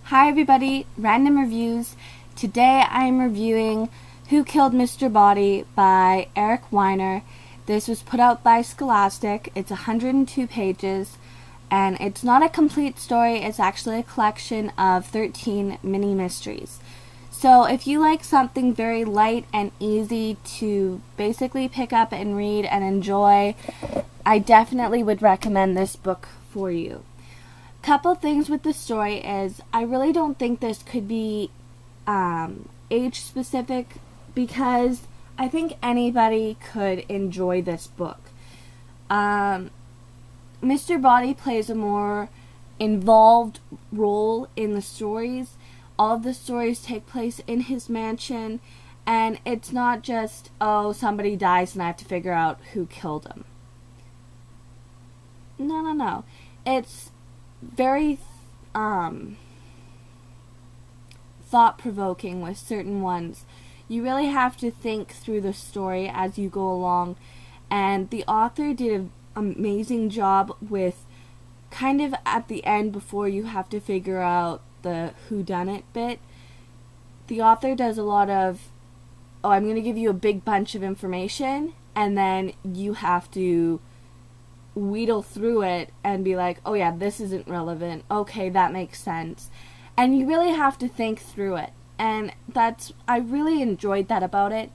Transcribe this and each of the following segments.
Hi everybody, Random Reviews. Today I'm reviewing Who Killed Mr. Boddy by Eric Weiner. This was put out by Scholastic. It's 102 pages and it's not a complete story, it's actually a collection of 13 mini mysteries. So if you like something very light and easy to basically pick up and read and enjoy, I definitely would recommend this book for you. Couple things with the story is I really don't think this could be age specific because I think anybody could enjoy this book. Mr. Boddy plays a more involved role in the stories. All of the stories take place in his mansion, and it's not just, oh, somebody dies and I have to figure out who killed him. No. It's very thought-provoking with certain ones. You really have to think through the story as you go along, and the author did an amazing job with kind of at the end before you have to figure out the whodunit bit. The author does a lot of, oh, I'm going to give you a big bunch of information, and then you have to wheedle through it and be like, oh yeah, this isn't relevant, okay, that makes sense, and you really have to think through it, and I really enjoyed that about it.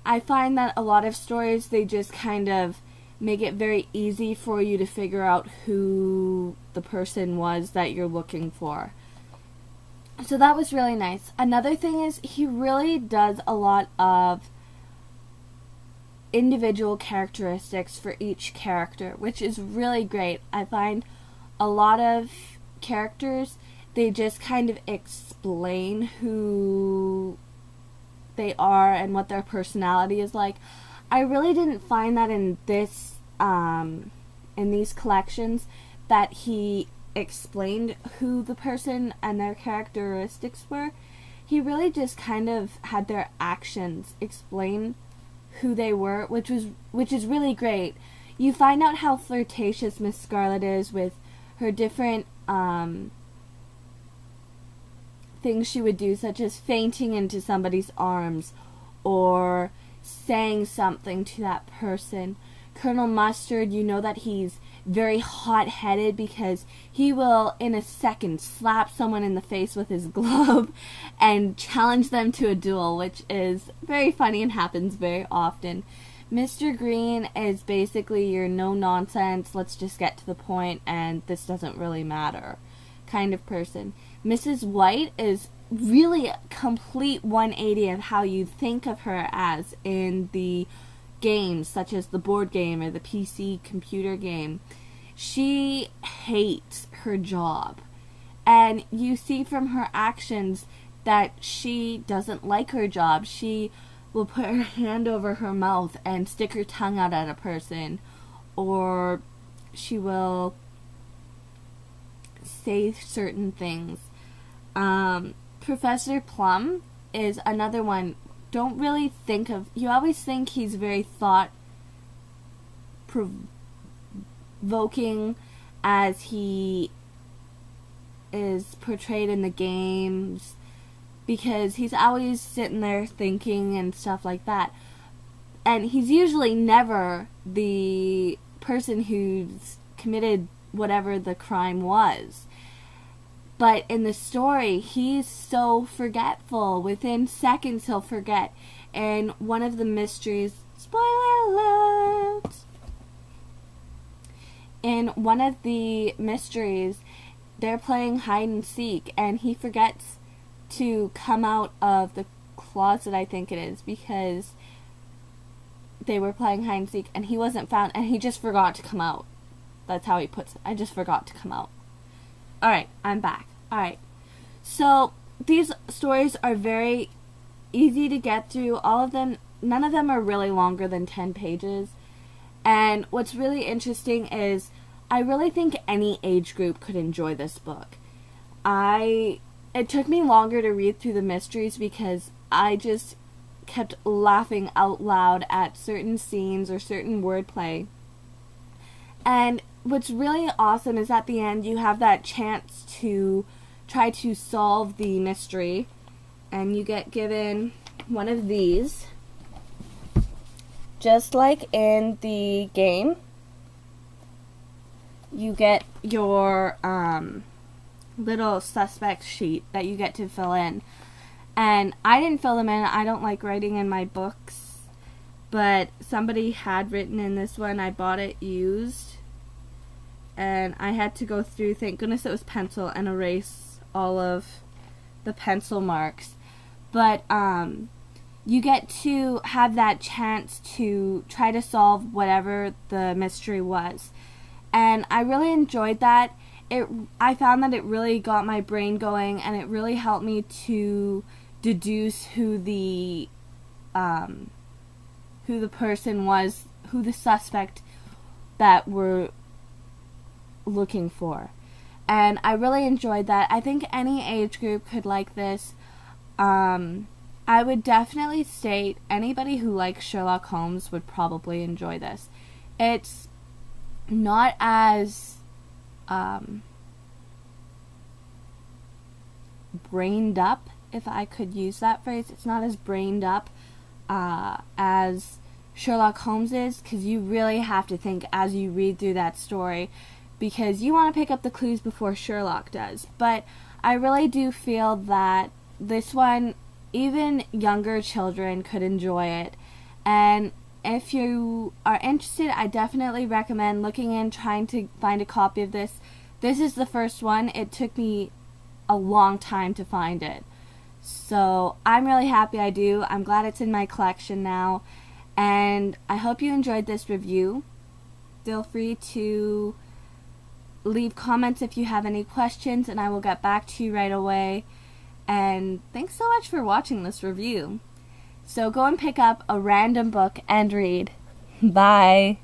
I find that a lot of stories, they just kind of make it very easy for you to figure out who the person was that you're looking for. So that was really nice. Another thing is he really does a lot of individual characteristics for each character, which is really great. I find a lot of characters, they just kind of explain who they are and what their personality is like. I really didn't find that in this in these collections that he explained who the person and their characteristics were. He really just kind of had their actions explain who they were, which is really great. You find out how flirtatious Miss Scarlet is with her different things she would do, such as fainting into somebody's arms or saying something to that person. Colonel Mustard, you know that he's very hot-headed because he will in a second slap someone in the face with his glove and challenge them to a duel, which is very funny and happens very often. Mr. Green is basically your no-nonsense, let's just get to the point and this doesn't really matter kind of person. Mrs. White is really a complete 180 of how you think of her as in the games, such as the board game or the PC computer game. She hates her job, and you see from her actions that she doesn't like her job. She will put her hand over her mouth and stick her tongue out at a person, or she will say certain things. Professor Plum is another one. Don't really think of, you always think he's very thought-provoking as he is portrayed in the games, because he's always sitting there thinking and stuff like that. And he's usually never the person who's committed whatever the crime was. But in the story, he's so forgetful. Within seconds, he'll forget. And one of the mysteries, spoiler alert! In one of the mysteries, they're playing hide and seek, and he forgets to come out of the closet, I think it is, because they were playing hide and seek, and he wasn't found, and he just forgot to come out. That's how he puts it. I just forgot to come out. Alright, I'm back. Alright, so these stories are very easy to get through. All of them, none of them are really longer than 10 pages. And what's really interesting is I really think any age group could enjoy this book. It took me longer to read through the mysteries because I just kept laughing out loud at certain scenes or certain wordplay. And what's really awesome is at the end you have that chance to try to solve the mystery. And you get given one of these, just like in the game. You get your little suspect sheet that you get to fill in. And I didn't fill them in. I don't like writing in my books. But somebody had written in this one. I bought it used. And I had to go through, thank goodness it was pencil, and erase all of the pencil marks. But you get to have that chance to try to solve whatever the mystery was. And I really enjoyed that. I found that it really got my brain going, and it really helped me to deduce who the person was, who the suspect that we're looking for. And I really enjoyed that. I think any age group could like this. I would definitely state anybody who likes Sherlock Holmes would probably enjoy this. It's not as brained up, if I could use that phrase. It's not as brained up as Sherlock Holmes is, because you really have to think as you read through that story, because you want to pick up the clues before Sherlock does. But I really do feel that this one, even younger children could enjoy it. And if you are interested, I definitely recommend looking in, trying to find a copy of this. This is the first one. It took me a long time to find it. So I'm really happy I do. I'm glad it's in my collection now. And I hope you enjoyed this review. Feel free to leave comments if you have any questions, and I will get back to you right away. And thanks so much for watching this review. So go and pick up a random book and read. Bye.